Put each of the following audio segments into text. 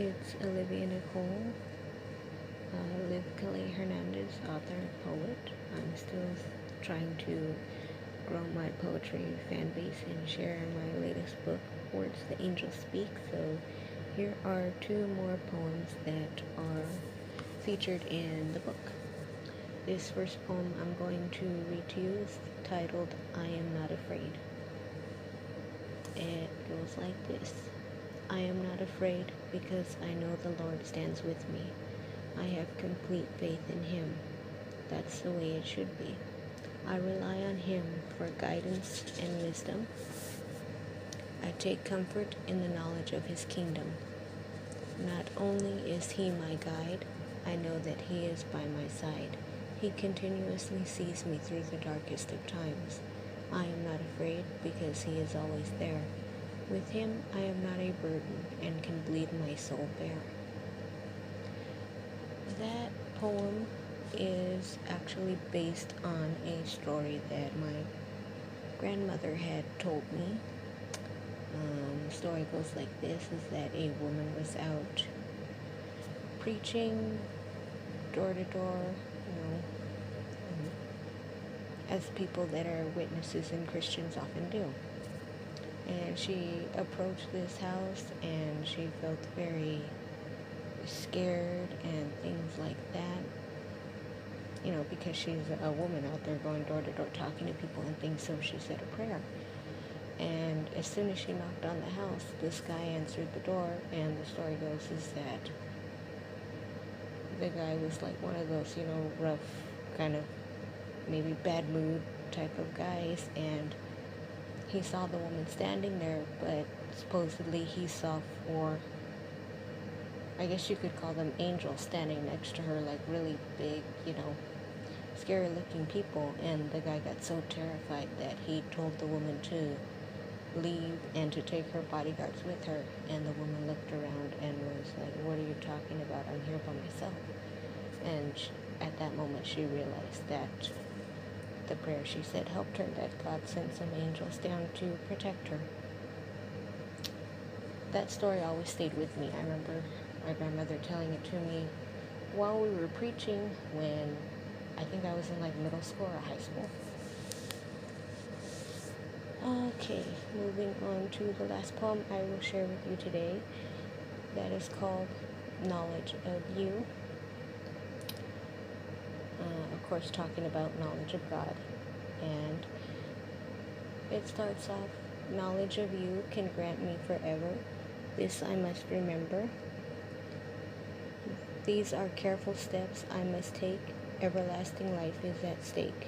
It's Olivia Nicole, Liv Calais Hernandez, author and poet. I'm still trying to grow my poetry fan base and share my latest book, Words the Angels Speak. So here are two more poems that are featured in the book. This first poem I'm going to read to you is titled, I Am Not Afraid. It goes like this. I am not afraid because I know the Lord stands with me. I have complete faith in Him. That's the way it should be. I rely on Him for guidance and wisdom. I take comfort in the knowledge of His kingdom. Not only is He my guide, I know that He is by my side. He continuously sees me through the darkest of times. I am not afraid because He is always there. With Him, I am not a burden and can bleed my soul bare. That poem is actually based on a story that my grandmother had told me. The story goes like this, is that a woman was out preaching door to door, as people that are witnesses and Christians often do. And she approached this house and she felt very scared and things like that, because she's a woman out there going door to door talking to people and things. So she said a prayer, and as soon as she knocked on the house, this guy answered the door. And the story goes is that the guy was like one of those rough, kind of maybe bad mood type of guys, and he saw the woman standing there, but supposedly he saw four, I guess you could call them angels, standing next to her, like really big, scary looking people. And the guy got so terrified that he told the woman to leave and to take her bodyguards with her. And the woman looked around and was like, what are you talking about? I'm here by myself. And at that moment she realized that the prayer she said helped her, that God sent some angels down to protect her. That story always stayed with me. I remember my grandmother telling it to me while we were preaching when I think I was in like middle school or high school. Okay, moving on to the last poem I will share with you today. That is called Knowledge of You. Of course, talking about knowledge of God. And it starts off, knowledge of you can grant me forever. This I must remember. These are careful steps I must take. Everlasting life is at stake.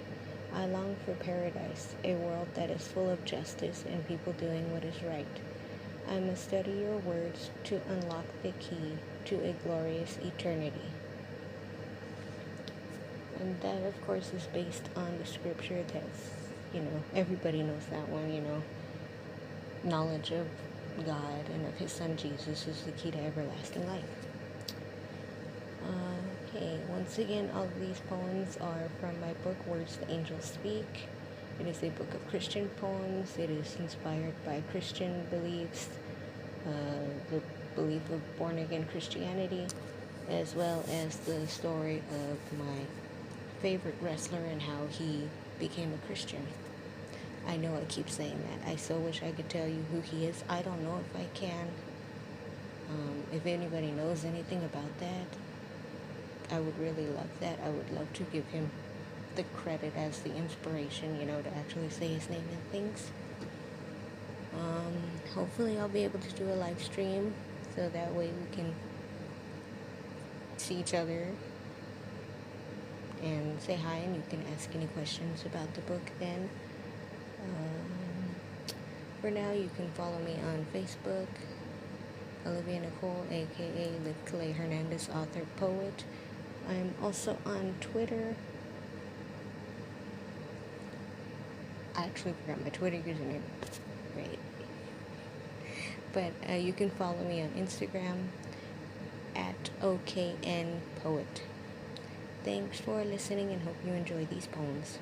I long for paradise, a world that is full of justice and people doing what is right. I must study your words to unlock the key to a glorious eternity. And that, of course, is based on the scripture that's, everybody knows that one, knowledge of God and of His Son Jesus is the key to everlasting life. Okay, once again, all of these poems are from my book, Words the Angels Speak. It is a book of Christian poems. It is inspired by Christian beliefs, the belief of born-again Christianity, as well as the story of my favorite wrestler and how he became a Christian. I know I keep saying that. I so wish I could tell you who he is. I don't know if I can. If anybody knows anything about that, I would really love that. I would love to give him the credit as the inspiration, to actually say his name and things. Hopefully I'll be able to do a live stream so that way we can see each other and say hi, and you can ask any questions about the book then. For now, you can follow me on Facebook, Olivia Nicole, aka Liv Calais Hernandez, author, poet. I'm also on Twitter. I actually forgot my Twitter username. Great. But you can follow me on Instagram at OKNPoet. Thanks for listening and hope you enjoy these poems.